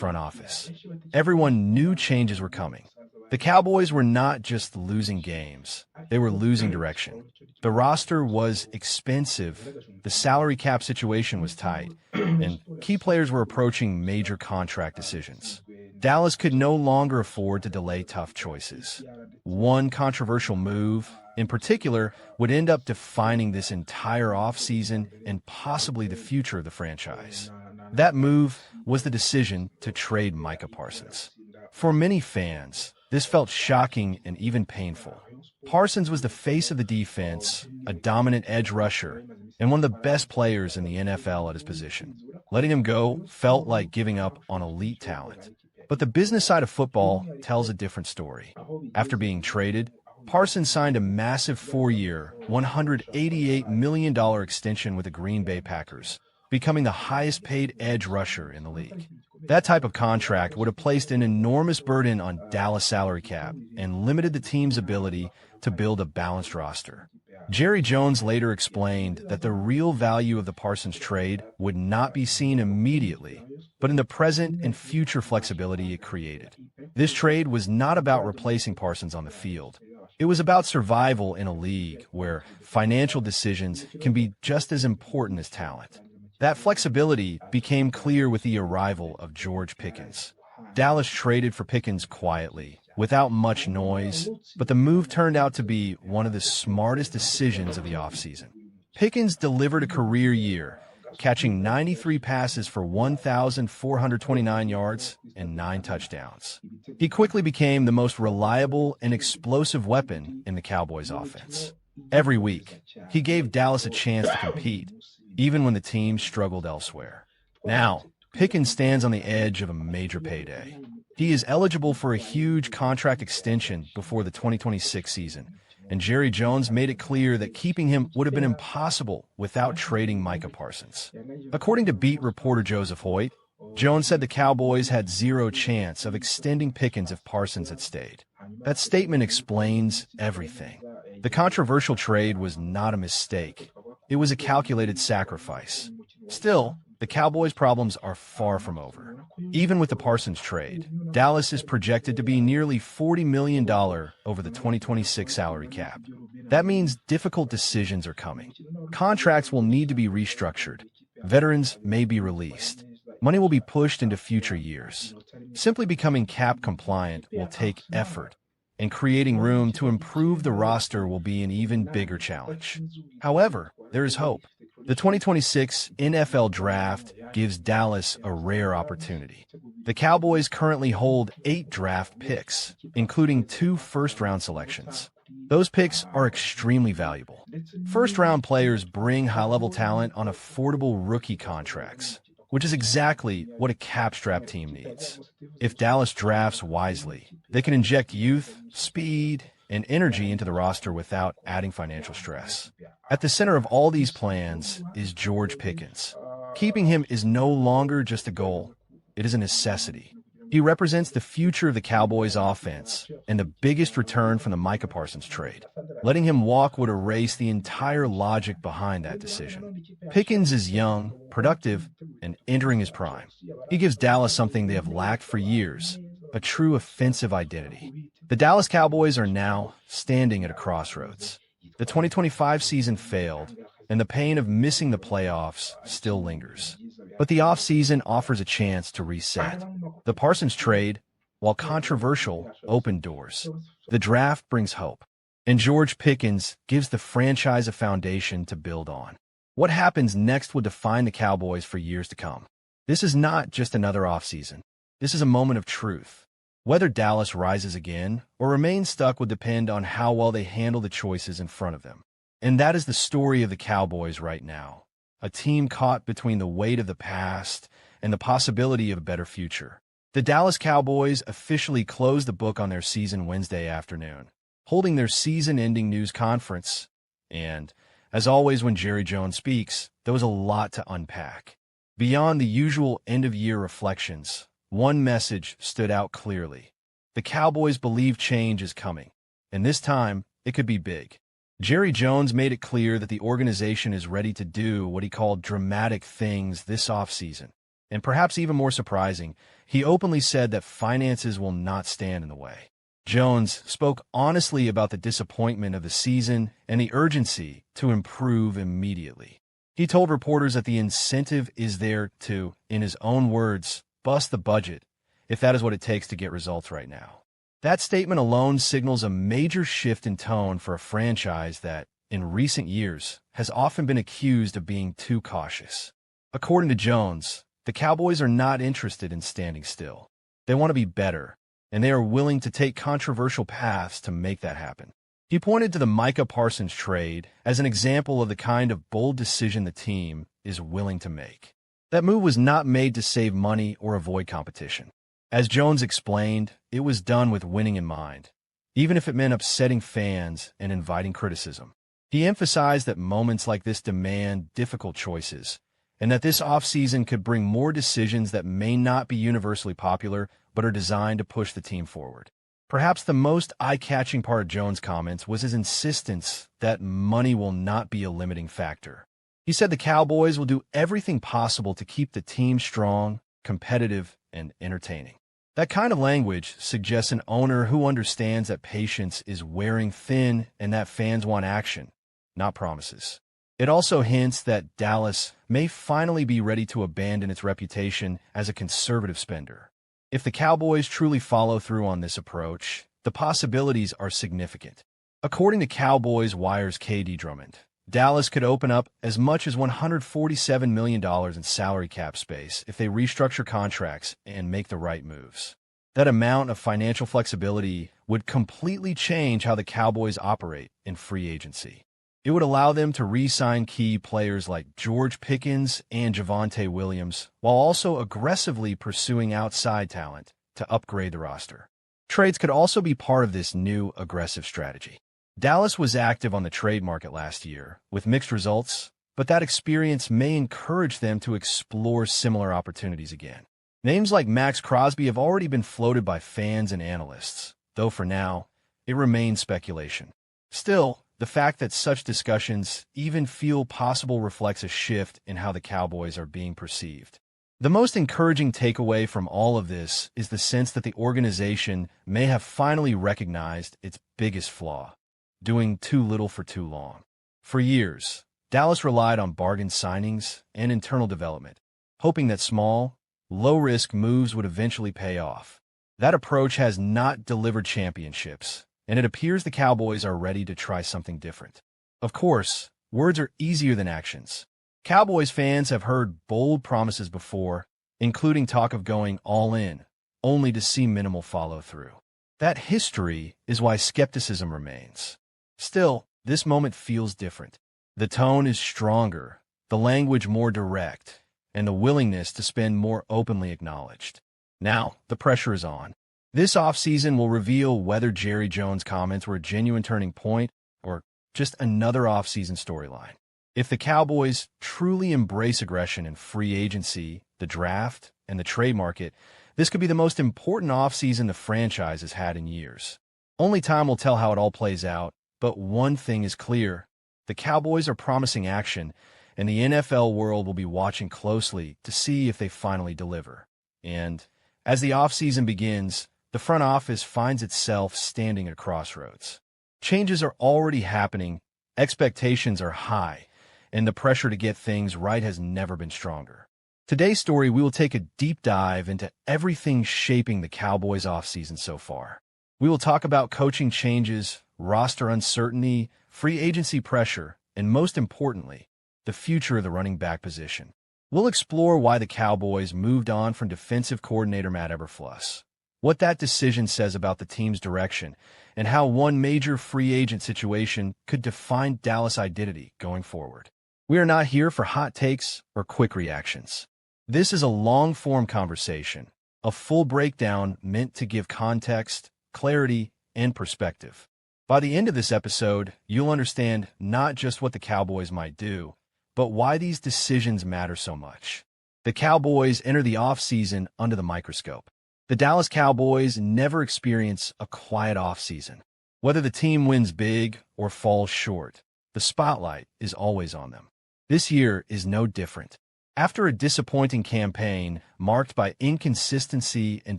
front office. Everyone knew changes were coming. The Cowboys were not just losing games, they were losing direction. The roster was expensive, the salary cap situation was tight, and key players were approaching major contract decisions. Dallas could no longer afford to delay tough choices. One controversial move, in particular, would end up defining this entire offseason and possibly the future of the franchise. That move was the decision to trade Micah Parsons. For many fans, this felt shocking and even painful. Parsons was the face of the defense, a dominant edge rusher, and one of the best players in the NFL at his position. Letting him go felt like giving up on elite talent. But the business side of football tells a different story. After being traded, Parsons signed a massive 4-year, $188 million extension with the Green Bay Packers, becoming the highest-paid edge rusher in the league. That type of contract would have placed an enormous burden on Dallas' salary cap and limited the team's ability to build a balanced roster. Jerry Jones later explained that the real value of the Parsons trade would not be seen immediately, but in the present and future flexibility it created. This trade was not about replacing Parsons on the field. It was about survival in a league where financial decisions can be just as important as talent. That flexibility became clear with the arrival of George Pickens. Dallas traded for Pickens quietly, without much noise, but the move turned out to be one of the smartest decisions of the offseason. Pickens delivered a career year, catching 93 passes for 1,429 yards and 9 touchdowns. He quickly became the most reliable and explosive weapon in the Cowboys' offense. Every week, he gave Dallas a chance to compete, even when the team struggled elsewhere. Now, Pickens stands on the edge of a major payday. He is eligible for a huge contract extension before the 2026 season, and Jerry Jones made it clear that keeping him would have been impossible without trading Micah Parsons. According to beat reporter Joseph Hoyt, Jones said the Cowboys had zero chance of extending Pickens if Parsons had stayed. That statement explains everything. The controversial trade was not a mistake. It was a calculated sacrifice. Still, the Cowboys' problems are far from over. Even with the Parsons trade, Dallas is projected to be nearly $40 million over the 2026 salary cap. That means difficult decisions are coming. Contracts will need to be restructured. Veterans may be released. Money will be pushed into future years. Simply becoming cap compliant will take effort, and creating room to improve the roster will be an even bigger challenge. However, there is hope. The 2026 NFL Draft gives Dallas a rare opportunity. The Cowboys currently hold 8 draft picks, including 2 first-round selections. Those picks are extremely valuable. First-round players bring high-level talent on affordable rookie contracts, which is exactly what a cap-strapped team needs. If Dallas drafts wisely, they can inject youth, speed, and energy into the roster without adding financial stress. At the center of all these plans is George Pickens. Keeping him is no longer just a goal, it is a necessity. He represents the future of the Cowboys offense and the biggest return from the Micah Parsons trade. Letting him walk would erase the entire logic behind that decision. Pickens is young, productive, and entering his prime. He gives Dallas something they have lacked for years, a true offensive identity. The Dallas Cowboys are now standing at a crossroads. The 2025 season failed, and the pain of missing the playoffs still lingers. But the offseason offers a chance to reset. The Parsons trade, while controversial, opened doors. The draft brings hope. And George Pickens gives the franchise a foundation to build on. What happens next will define the Cowboys for years to come. This is not just another offseason. This is a moment of truth. Whether Dallas rises again or remains stuck will depend on how well they handle the choices in front of them. And that is the story of the Cowboys right now. A team caught between the weight of the past and the possibility of a better future. The Dallas Cowboys officially closed the book on their season Wednesday afternoon, holding their season-ending news conference. And, as always when Jerry Jones speaks, there was a lot to unpack. Beyond the usual end-of-year reflections, one message stood out clearly. The Cowboys believe change is coming, and this time, it could be big. Jerry Jones made it clear that the organization is ready to do what he called dramatic things this offseason. And perhaps even more surprising, he openly said that finances will not stand in the way. Jones spoke honestly about the disappointment of the season and the urgency to improve immediately. He told reporters that the incentive is there to, in his own words, bust the budget, if that is what it takes to get results right now. That statement alone signals a major shift in tone for a franchise that, in recent years, has often been accused of being too cautious. According to Jones, the Cowboys are not interested in standing still. They want to be better, and they are willing to take controversial paths to make that happen. He pointed to the Micah Parsons trade as an example of the kind of bold decision the team is willing to make. That move was not made to save money or avoid competition. As Jones explained, it was done with winning in mind, even if it meant upsetting fans and inviting criticism. He emphasized that moments like this demand difficult choices, and that this offseason could bring more decisions that may not be universally popular but are designed to push the team forward. Perhaps the most eye-catching part of Jones' comments was his insistence that money will not be a limiting factor. He said the Cowboys will do everything possible to keep the team strong, competitive, and entertaining. That kind of language suggests an owner who understands that patience is wearing thin and that fans want action, not promises. It also hints that Dallas may finally be ready to abandon its reputation as a conservative spender. If the Cowboys truly follow through on this approach, the possibilities are significant. According to Cowboys Wire's KD Drummond, Dallas could open up as much as $147 million in salary cap space if they restructure contracts and make the right moves. That amount of financial flexibility would completely change how the Cowboys operate in free agency. It would allow them to re-sign key players like George Pickens and Javonte Williams, while also aggressively pursuing outside talent to upgrade the roster. Trades could also be part of this new aggressive strategy. Dallas was active on the trade market last year, with mixed results, but that experience may encourage them to explore similar opportunities again. Names like Max Crosby have already been floated by fans and analysts, though for now, it remains speculation. Still, the fact that such discussions even feel possible reflects a shift in how the Cowboys are being perceived. The most encouraging takeaway from all of this is the sense that the organization may have finally recognized its biggest flaw: doing too little for too long. For years, Dallas relied on bargain signings and internal development, hoping that small, low-risk moves would eventually pay off. That approach has not delivered championships, and it appears the Cowboys are ready to try something different. Of course, words are easier than actions. Cowboys fans have heard bold promises before, including talk of going all in, only to see minimal follow-through. That history is why skepticism remains. Still, this moment feels different. The tone is stronger, the language more direct, and the willingness to spend more openly acknowledged. Now, the pressure is on. This offseason will reveal whether Jerry Jones' comments were a genuine turning point or just another offseason storyline. If the Cowboys truly embrace aggression in free agency, the draft, and the trade market, this could be the most important offseason the franchise has had in years. Only time will tell how it all plays out, but one thing is clear: the Cowboys are promising action, and the NFL world will be watching closely to see if they finally deliver. And as the offseason begins, the front office finds itself standing at a crossroads. Changes are already happening, expectations are high, and the pressure to get things right has never been stronger. Today's story, we will take a deep dive into everything shaping the Cowboys offseason so far. We will talk about coaching changes, roster uncertainty, free agency pressure, and most importantly, the future of the running back position. We'll explore why the Cowboys moved on from defensive coordinator Matt Eberflus, what that decision says about the team's direction, and how one major free agent situation could define Dallas' identity going forward. We are not here for hot takes or quick reactions. This is a long-form conversation, a full breakdown meant to give context, clarity, and perspective. By the end of this episode, you'll understand not just what the Cowboys might do, but why these decisions matter so much. The Cowboys enter the offseason under the microscope. The Dallas Cowboys never experience a quiet offseason. Whether the team wins big or falls short, the spotlight is always on them. This year is no different. After a disappointing campaign marked by inconsistency and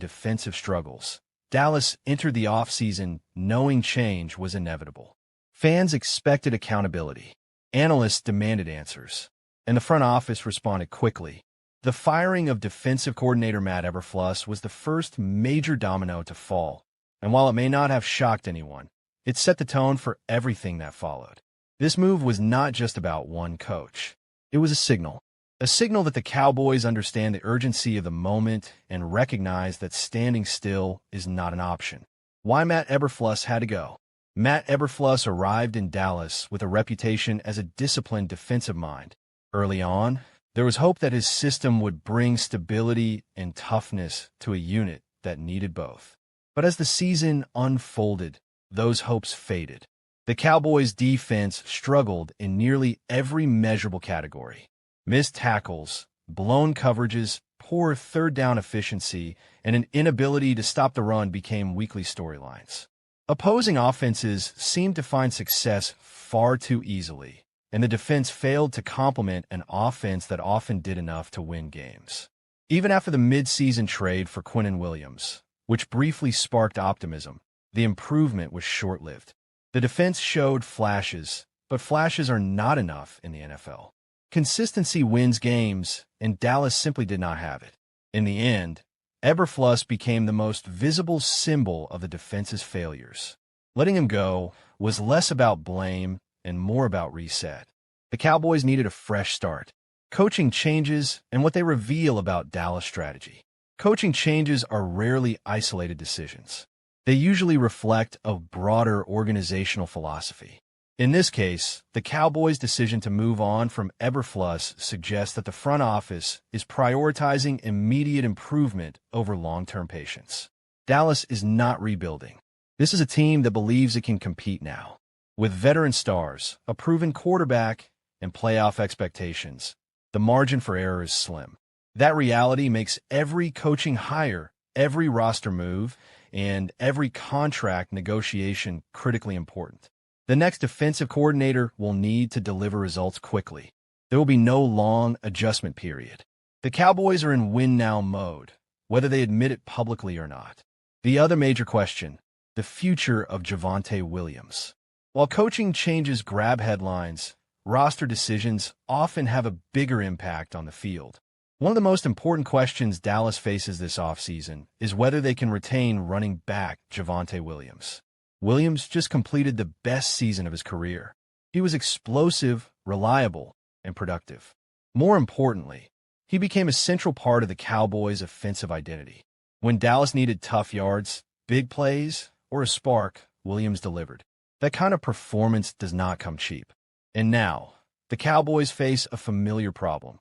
defensive struggles, Dallas entered the offseason knowing change was inevitable. Fans expected accountability. Analysts demanded answers, and the front office responded quickly. The firing of defensive coordinator Matt Eberflus was the first major domino to fall, and while it may not have shocked anyone, it set the tone for everything that followed. This move was not just about one coach. It was a signal that the Cowboys understand the urgency of the moment and recognize that standing still is not an option. Why Matt Eberflus had to go? Matt Eberflus arrived in Dallas with a reputation as a disciplined defensive mind. Early on, there was hope that his system would bring stability and toughness to a unit that needed both. But as the season unfolded, those hopes faded. The Cowboys' defense struggled in nearly every measurable category. Missed tackles, blown coverages, poor third-down efficiency, and an inability to stop the run became weekly storylines. Opposing offenses seemed to find success far too easily, and the defense failed to complement an offense that often did enough to win games. Even after the mid-season trade for Quinnen Williams, which briefly sparked optimism, the improvement was short-lived. The defense showed flashes, but flashes are not enough in the NFL. Consistency wins games, and Dallas simply did not have it. In the end, Eberflus became the most visible symbol of the defense's failures. Letting him go was less about blame and more about reset. The Cowboys needed a fresh start. Coaching changes and what they reveal about Dallas' strategy. Coaching changes are rarely isolated decisions. They usually reflect a broader organizational philosophy. In this case, the Cowboys' decision to move on from Eberflus suggests that the front office is prioritizing immediate improvement over long-term patience. Dallas is not rebuilding. This is a team that believes it can compete now. With veteran stars, a proven quarterback, and playoff expectations, the margin for error is slim. That reality makes every coaching hire, every roster move, and every contract negotiation critically important. The next defensive coordinator will need to deliver results quickly. There will be no long adjustment period. The Cowboys are in win-now mode, whether they admit it publicly or not. The other major question, the future of Javonte Williams. While coaching changes grab headlines, roster decisions often have a bigger impact on the field. One of the most important questions Dallas faces this offseason is whether they can retain running back Javonte Williams. Williams just completed the best season of his career. He was explosive, reliable, and productive. More importantly, he became a central part of the Cowboys' offensive identity. When Dallas needed tough yards, big plays, or a spark, Williams delivered. That kind of performance does not come cheap. And now, the Cowboys face a familiar problem: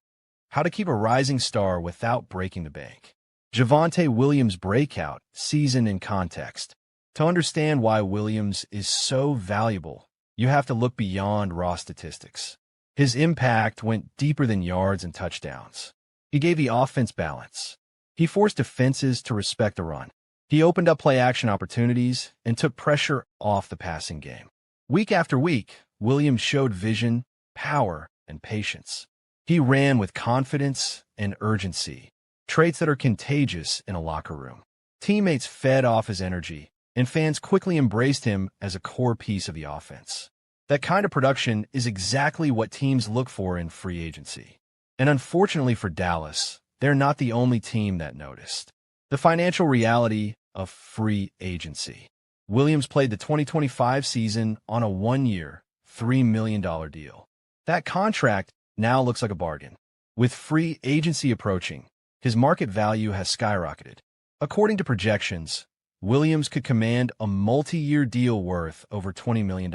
how to keep a rising star without breaking the bank. Javonte Williams' breakout season in context. To understand why Williams is so valuable, you have to look beyond raw statistics. His impact went deeper than yards and touchdowns. He gave the offense balance. He forced defenses to respect the run. He opened up play-action opportunities and took pressure off the passing game. Week after week, Williams showed vision, power, and patience. He ran with confidence and urgency, traits that are contagious in a locker room. Teammates fed off his energy, and fans quickly embraced him as a core piece of the offense. That kind of production is exactly what teams look for in free agency. And unfortunately for Dallas, they're not the only team that noticed. The financial reality of free agency. Williams played the 2025 season on a one-year, $3 million deal. That contract now looks like a bargain. With free agency approaching, his market value has skyrocketed. According to projections, Williams could command a multi-year deal worth over $20 million.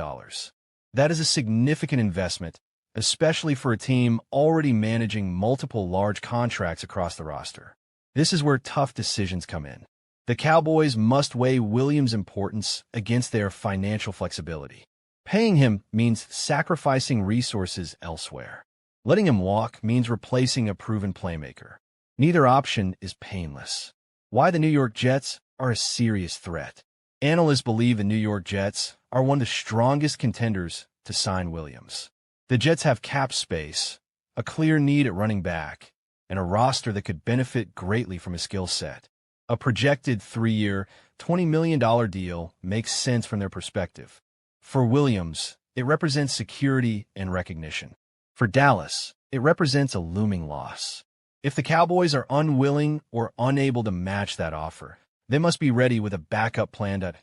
That is a significant investment, especially for a team already managing multiple large contracts across the roster. This is where tough decisions come in. The Cowboys must weigh Williams' importance against their financial flexibility. Paying him means sacrificing resources elsewhere. Letting him walk means replacing a proven playmaker. Neither option is painless. Why the New York Jets are a serious threat. Analysts believe the New York Jets are one of the strongest contenders to sign Williams. The Jets have cap space, a clear need at running back, and a roster that could benefit greatly from his skill set. A projected 3-year, $20 million deal makes sense from their perspective. For Williams, it represents security and recognition. For Dallas, it represents a looming loss. If the Cowboys are unwilling or unable to match that offer, they must be ready with a backup plan that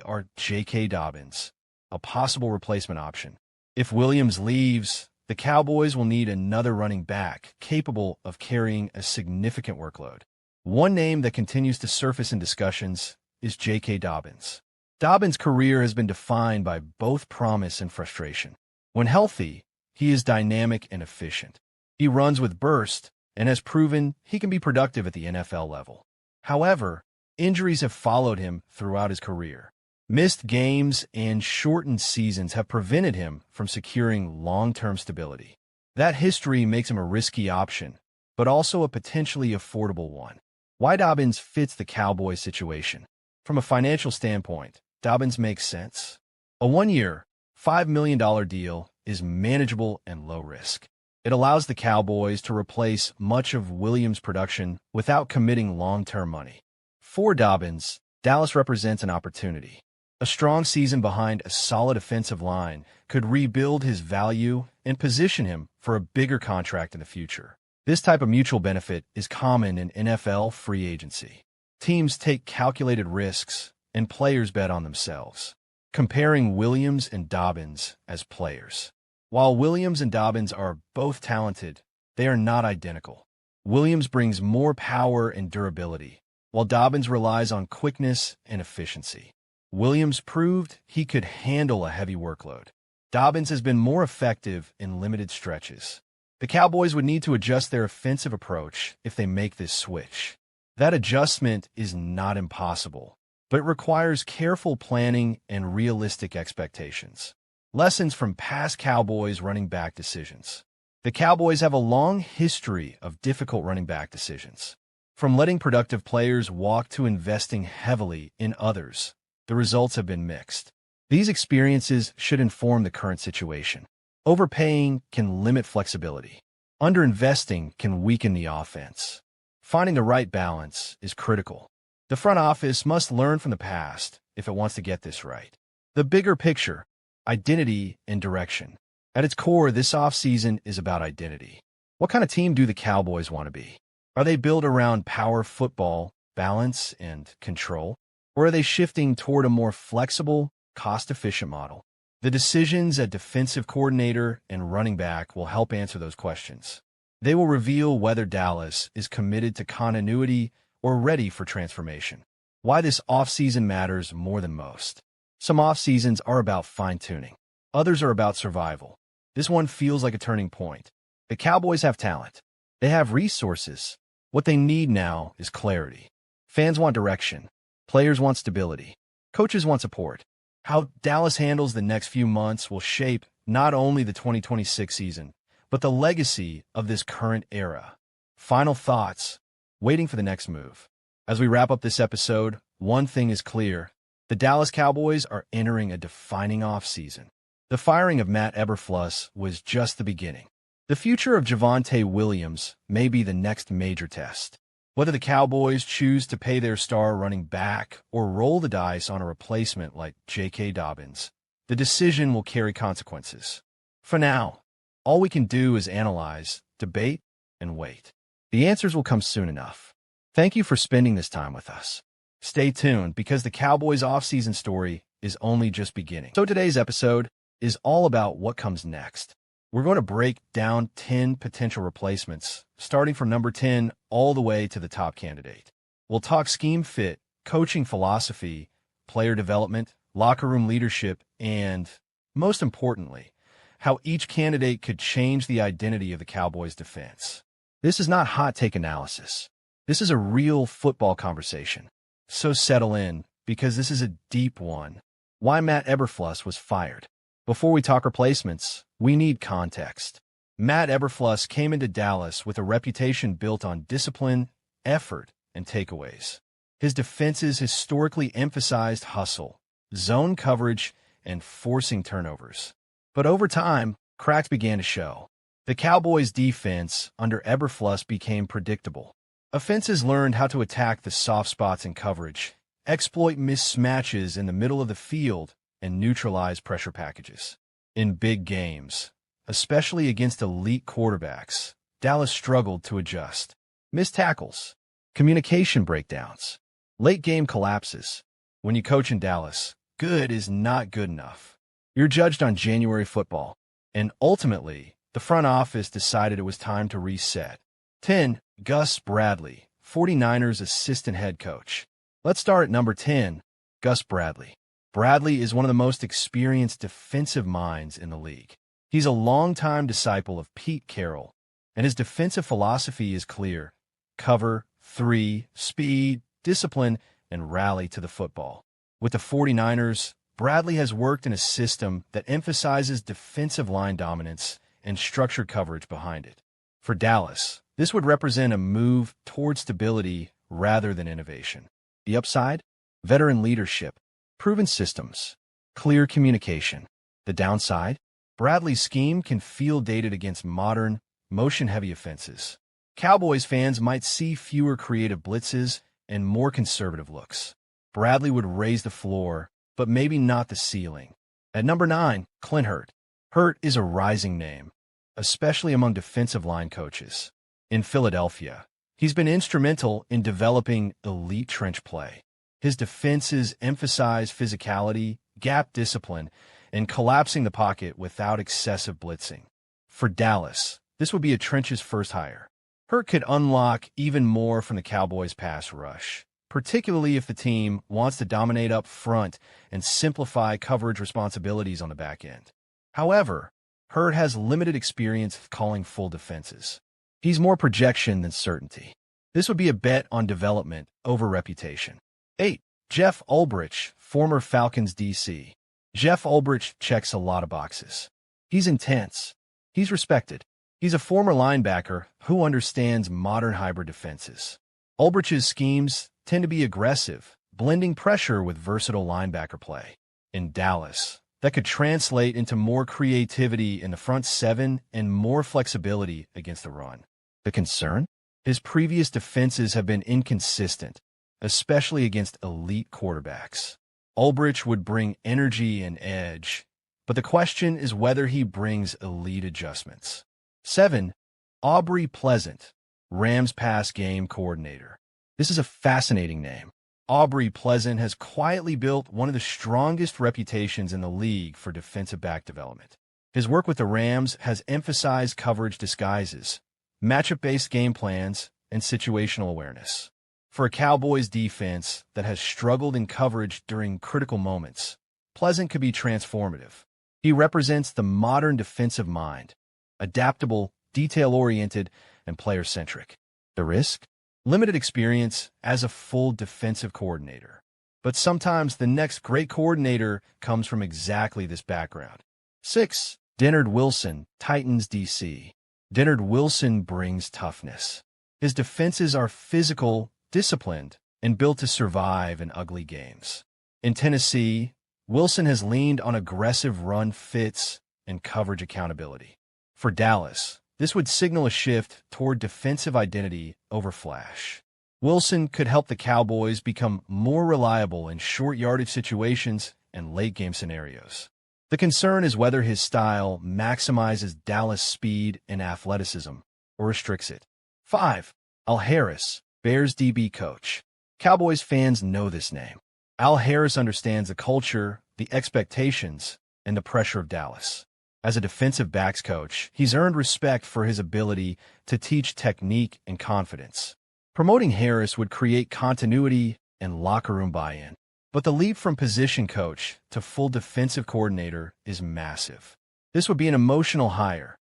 or J.K. Dobbins, a possible replacement option. If Williams leaves, the Cowboys will need another running back capable of carrying a significant workload. One name that continues to surface in discussions is J.K. Dobbins. Dobbins' career has been defined by both promise and frustration. When healthy, he is dynamic and efficient. He runs with burst and has proven he can be productive at the NFL level. However, injuries have followed him throughout his career. Missed games and shortened seasons have prevented him from securing long-term stability. That history makes him a risky option, but also a potentially affordable one. Why Dobbins fits the Cowboys situation? From a financial standpoint, Dobbins makes sense. A 1-year, $5 million deal is manageable and low risk. It allows the Cowboys to replace much of Williams' production without committing long-term money. For Dobbins, Dallas represents an opportunity. A strong season behind a solid offensive line could rebuild his value and position him for a bigger contract in the future. This type of mutual benefit is common in NFL free agency. Teams take calculated risks, and players bet on themselves. Comparing Williams and Dobbins as players. While Williams and Dobbins are both talented, they are not identical. Williams brings more power and durability, while Dobbins relies on quickness and efficiency. Williams proved he could handle a heavy workload. Dobbins has been more effective in limited stretches. The Cowboys would need to adjust their offensive approach if they make this switch. That adjustment is not impossible, but it requires careful planning and realistic expectations. Lessons from past Cowboys running back decisions. The Cowboys have a long history of difficult running back decisions. From letting productive players walk to investing heavily in others, the results have been mixed. These experiences should inform the current situation. Overpaying can limit flexibility. Underinvesting can weaken the offense. Finding the right balance is critical. The front office must learn from the past if it wants to get this right. The bigger picture, identity and direction. At its core, this offseason is about identity. What kind of team do the Cowboys want to be? Are they built around power football, balance, and control? Or are they shifting toward a more flexible, cost-efficient model? The decisions at defensive coordinator and running back will help answer those questions. They will reveal whether Dallas is committed to continuity or ready for transformation. Why this offseason matters more than most. Some offseasons are about fine-tuning. Others are about survival. This one feels like a turning point. The Cowboys have talent. They have resources. What they need now is clarity. Fans want direction. Players want stability. Coaches want support. How Dallas handles the next few months will shape not only the 2026 season, but the legacy of this current era. Final thoughts. Waiting for the next move. As we wrap up this episode, one thing is clear. The Dallas Cowboys are entering a defining offseason. The firing of Matt Eberflus was just the beginning. The future of Javonte Williams may be the next major test. Whether the Cowboys choose to pay their star running back or roll the dice on a replacement like J.K. Dobbins, the decision will carry consequences. For now, all we can do is analyze, debate, and wait. The answers will come soon enough. Thank you for spending this time with us. Stay tuned because the Cowboys' offseason story is only just beginning. So today's episode is all about what comes next. We're going to break down 10 potential replacements, starting from number 10 all the way to the top candidate. We'll talk scheme fit, coaching philosophy, player development, locker room leadership, and, most importantly, how each candidate could change the identity of the Cowboys' defense. This is not hot take analysis. This is a real football conversation. So settle in, because this is a deep one. Why Matt Eberflus was fired. Before we talk replacements, we need context. Matt Eberflus came into Dallas with a reputation built on discipline, effort, and takeaways. His defenses historically emphasized hustle, zone coverage, and forcing turnovers. But over time, cracks began to show. The Cowboys' defense under Eberflus became predictable. Offenses learned how to attack the soft spots in coverage, exploit mismatches in the middle of the field, and neutralize pressure packages. In big games, especially against elite quarterbacks, Dallas struggled to adjust. Missed tackles, communication breakdowns, late-game collapses. When you coach in Dallas, good is not good enough. You're judged on January football, and ultimately, the front office decided it was time to reset. 10. Gus Bradley, 49ers assistant head coach. Let's start at number 10, Gus Bradley. Bradley is one of the most experienced defensive minds in the league. He's a longtime disciple of Pete Carroll, and his defensive philosophy is clear: cover, 3, speed, discipline, and rally to the football. With the 49ers, Bradley has worked in a system that emphasizes defensive line dominance and structured coverage behind it. For Dallas, this would represent a move toward stability rather than innovation. The upside? Veteran leadership, proven systems, clear communication. The downside? Bradley's scheme can feel dated against modern, motion-heavy offenses. Cowboys fans might see fewer creative blitzes and more conservative looks. Bradley would raise the floor, but maybe not the ceiling. At number 9, Clint Hurt. Hurt is a rising name, especially among defensive line coaches. In Philadelphia, he's been instrumental in developing elite trench play. His defenses emphasize physicality, gap discipline, and collapsing the pocket without excessive blitzing. For Dallas, this would be a trenches first hire. Hurt could unlock even more from the Cowboys' pass rush, particularly if the team wants to dominate up front and simplify coverage responsibilities on the back end. However, Hurt has limited experience calling full defenses. He's more projection than certainty. This would be a bet on development over reputation. 8. Jeff Ulbrich, former Falcons DC. Jeff Ulbrich checks a lot of boxes. He's intense. He's respected. He's a former linebacker who understands modern hybrid defenses. Ulbrich's schemes tend to be aggressive, blending pressure with versatile linebacker play. In Dallas, that could translate into more creativity in the front seven and more flexibility against the run. The concern? His previous defenses have been inconsistent, especially against elite quarterbacks. Ulbrich would bring energy and edge, but the question is whether he brings elite adjustments. 7. Aubrey Pleasant, Rams pass game coordinator. This is a fascinating name. Aubrey Pleasant has quietly built one of the strongest reputations in the league for defensive back development. His work with the Rams has emphasized coverage disguises, matchup-based game plans, and situational awareness. For a Cowboys defense that has struggled in coverage during critical moments, Pleasant could be transformative. He represents the modern defensive mind, adaptable, detail-oriented, and player-centric. The risk? Limited experience as a full defensive coordinator. But sometimes the next great coordinator comes from exactly this background. 6. Dennard Wilson, Titans DC. Dennard Wilson brings toughness. His defenses are physical, disciplined, and built to survive in ugly games. In Tennessee, Wilson has leaned on aggressive run fits and coverage accountability. For Dallas, this would signal a shift toward defensive identity over flash. Wilson could help the Cowboys become more reliable in short yardage situations and late-game scenarios. The concern is whether his style maximizes Dallas' speed and athleticism or restricts it. 5. Al Harris, Bears DB coach. Cowboys fans know this name. Al Harris understands the culture, the expectations, and the pressure of Dallas. As a defensive backs coach, he's earned respect for his ability to teach technique and confidence. Promoting Harris would create continuity and locker room buy-in. But the leap from position coach to full defensive coordinator is massive. This would be an emotional hire,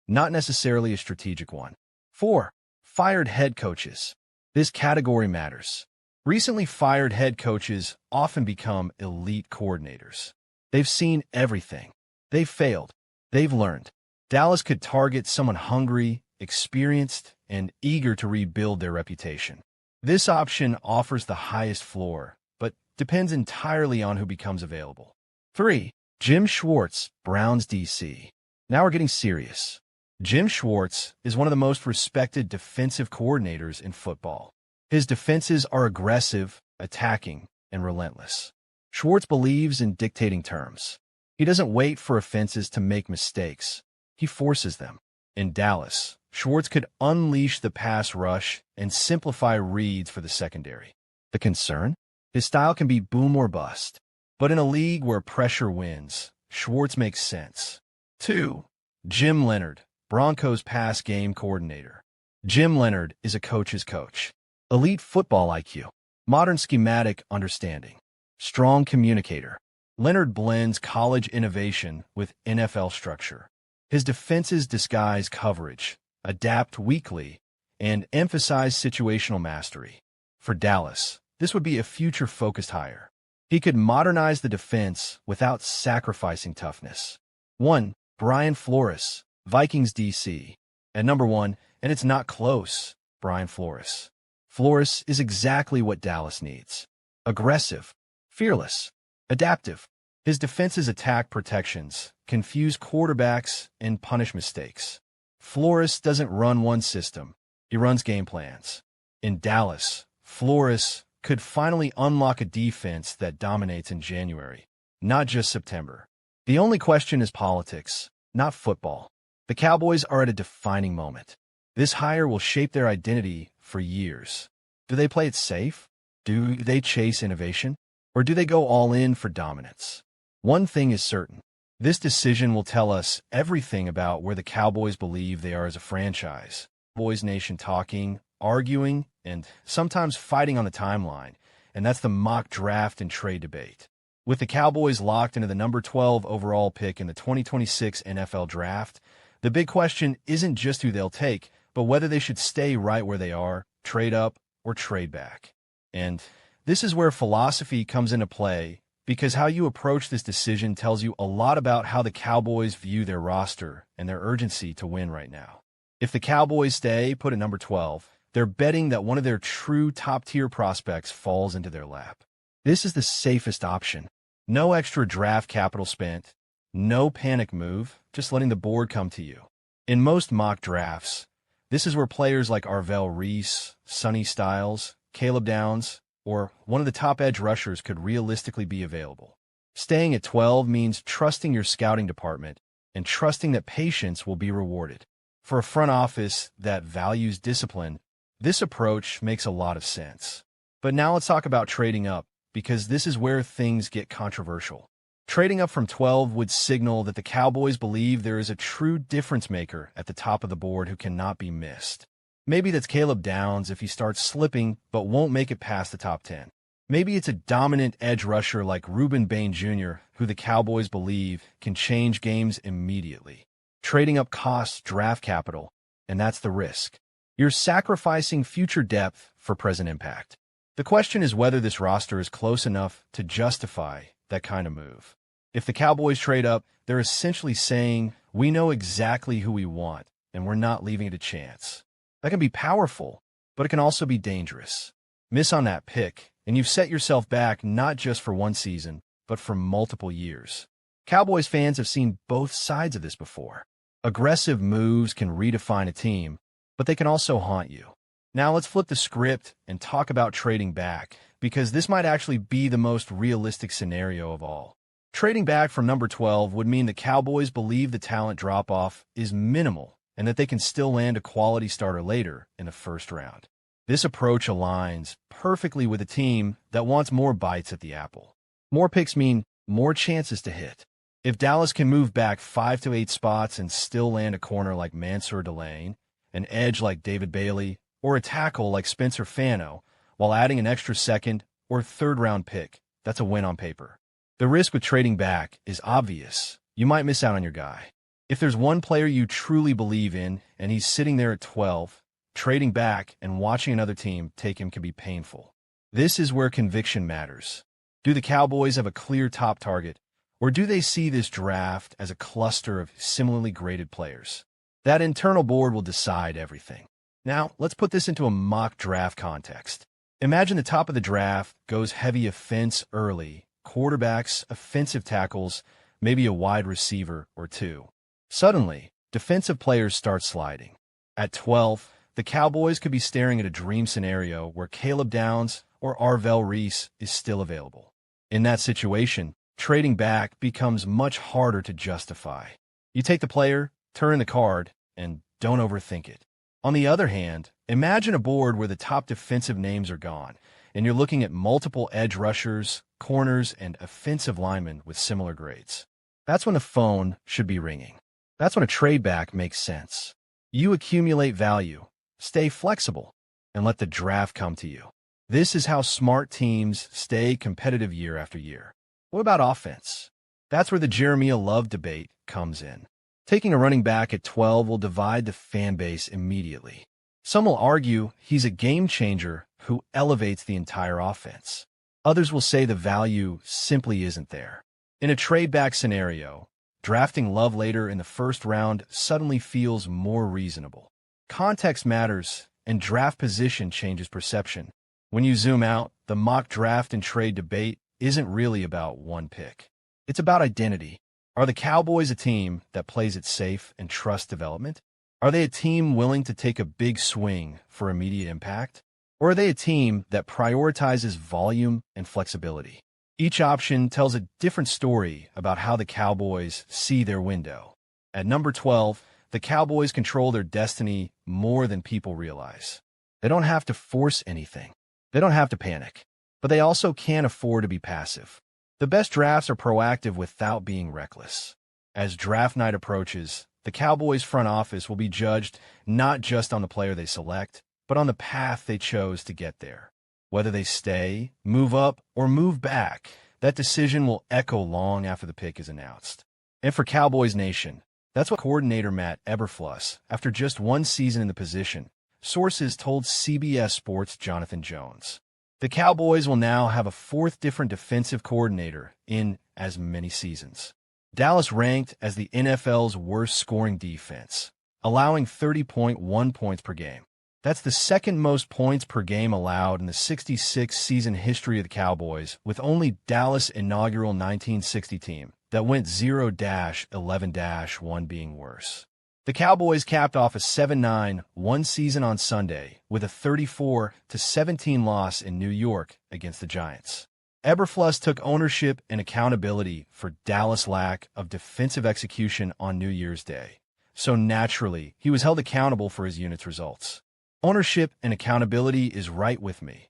not necessarily a strategic one. 4. Fired head coaches. This category matters. Recently fired head coaches often become elite coordinators. They've seen everything. They've failed. They've learned. Dallas could target someone hungry, experienced, and eager to rebuild their reputation. This option offers the highest floor, but depends entirely on who becomes available. 3. Jim Schwartz, Browns DC. Now we're getting serious. Jim Schwartz is one of the most respected defensive coordinators in football. His defenses are aggressive, attacking, and relentless. Schwartz believes in dictating terms. He doesn't wait for offenses to make mistakes. He forces them. In Dallas, Schwartz could unleash the pass rush and simplify reads for the secondary. The concern? His style can be boom or bust. But in a league where pressure wins, Schwartz makes sense. 2. Jim Leonhard, Broncos pass game coordinator. Jim Leonhard is a coach's coach. Elite football IQ, modern schematic understanding, strong communicator. Leonhard blends college innovation with NFL structure. His defenses disguise coverage, adapt weekly, and emphasize situational mastery. For Dallas, this would be a future-focused hire. He could modernize the defense without sacrificing toughness. 1. Brian Flores, Vikings DC. At number 1, and it's not close, Brian Flores. Flores is exactly what Dallas needs. Aggressive, fearless, adaptive. His defenses attack protections, confuse quarterbacks, and punish mistakes. Flores doesn't run one system. He runs game plans. In Dallas, Flores could finally unlock a defense that dominates in January, not just September. The only question is politics, not football. The Cowboys are at a defining moment. This hire will shape their identity for years. Do they play it safe? Do they chase innovation? Or do they go all in for dominance? One thing is certain. This decision will tell us everything about where the Cowboys believe they are as a franchise. Cowboys Nation talking, arguing, and sometimes fighting on the timeline, and that's the mock draft and trade debate. With the Cowboys locked into the number 12 overall pick in the 2026 NFL Draft, the big question isn't just who they'll take, but whether they should stay right where they are, trade up, or trade back. And this is where philosophy comes into play, because how you approach this decision tells you a lot about how the Cowboys view their roster and their urgency to win right now. If the Cowboys stay put at number 12, they're betting that one of their true top-tier prospects falls into their lap. This is the safest option. No extra draft capital spent, no panic move, just letting the board come to you. In most mock drafts, this is where players like Arvell Reese, Sonny Styles, Caleb Downs, or one of the top edge rushers could realistically be available. Staying at 12 means trusting your scouting department and trusting that patience will be rewarded. For a front office that values discipline, this approach makes a lot of sense. But now let's talk about trading up, because this is where things get controversial. Trading up from 12 would signal that the Cowboys believe there is a true difference maker at the top of the board who cannot be missed. Maybe that's Caleb Downs if he starts slipping but won't make it past the top 10. Maybe it's a dominant edge rusher like Reuben Bain Jr., who the Cowboys believe can change games immediately. Trading up costs draft capital, and that's the risk. You're sacrificing future depth for present impact. The question is whether this roster is close enough to justify that kind of move. If the Cowboys trade up, they're essentially saying, we know exactly who we want, and we're not leaving it a chance. That can be powerful, but it can also be dangerous. Miss on that pick, and you've set yourself back not just for one season, but for multiple years. Cowboys fans have seen both sides of this before. Aggressive moves can redefine a team, but they can also haunt you. Now let's flip the script and talk about trading back, because this might actually be the most realistic scenario of all. Trading back from number 12 would mean the Cowboys believe the talent drop-off is minimal and that they can still land a quality starter later in the first round. This approach aligns perfectly with a team that wants more bites at the apple. More picks mean more chances to hit. If Dallas can move back 5 to 8 spots and still land a corner like Mansour Delane, an edge like David Bailey, or a tackle like Spencer Fano, while adding an extra second or third-round pick, that's a win on paper. The risk with trading back is obvious. You might miss out on your guy. If there's one player you truly believe in and he's sitting there at 12, trading back and watching another team take him can be painful. This is where conviction matters. Do the Cowboys have a clear top target, or do they see this draft as a cluster of similarly graded players? That internal board will decide everything. Now, let's put this into a mock draft context. Imagine the top of the draft goes heavy offense early, quarterbacks, offensive tackles, maybe a wide receiver or two. Suddenly, defensive players start sliding. At 12, the Cowboys could be staring at a dream scenario where Caleb Downs or Arvell Reese is still available. In that situation, trading back becomes much harder to justify. You take the player, turn the card, and don't overthink it. On the other hand, imagine a board where the top defensive names are gone, and you're looking at multiple edge rushers, corners, and offensive linemen with similar grades. That's when the phone should be ringing. That's when a trade back makes sense. You accumulate value, stay flexible, and let the draft come to you. This is how smart teams stay competitive year after year. What about offense? That's where the Jeremiah Love debate comes in. Taking a running back at 12 will divide the fan base immediately. Some will argue he's a game changer who elevates the entire offense. Others will say the value simply isn't there. In a trade-back scenario, drafting Love later in the first round suddenly feels more reasonable. Context matters, and draft position changes perception. When you zoom out, the mock draft and trade debate isn't really about one pick. It's about identity. Are the Cowboys a team that plays it safe and trusts development? Are they a team willing to take a big swing for immediate impact? Or are they a team that prioritizes volume and flexibility? Each option tells a different story about how the Cowboys see their window. At number 12, the Cowboys control their destiny more than people realize. They don't have to force anything. They don't have to panic. But they also can't afford to be passive. The best drafts are proactive without being reckless. As draft night approaches, the Cowboys' front office will be judged not just on the player they select, but on the path they chose to get there. Whether they stay, move up, or move back, that decision will echo long after the pick is announced. And for Cowboys Nation, that's what coordinator Matt Eberflus, after just one season in the position, sources told CBS Sports' Jonathan Jones. The Cowboys will now have a fourth different defensive coordinator in as many seasons. Dallas ranked as the NFL's worst scoring defense, allowing 30.1 points per game. That's the second most points per game allowed in the 66-season history of the Cowboys, with only Dallas' inaugural 1960 team that went 0-11-1 being worse. The Cowboys capped off a 7-9-1 season on Sunday with a 34-17 loss in New York against the Giants. Eberflus took ownership and accountability for Dallas' lack of defensive execution on New Year's Day. So naturally, he was held accountable for his unit's results. Ownership and accountability is right with me.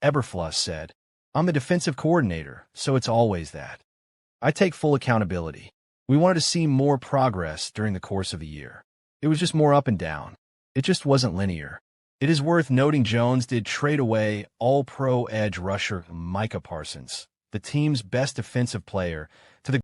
Eberflus said, "I'm the defensive coordinator, so it's always that. I take full accountability. We wanted to see more progress during the course of the year. It was just more up and down. It just wasn't linear." It is worth noting Jones did trade away all-pro edge rusher Micah Parsons, the team's best defensive player, to the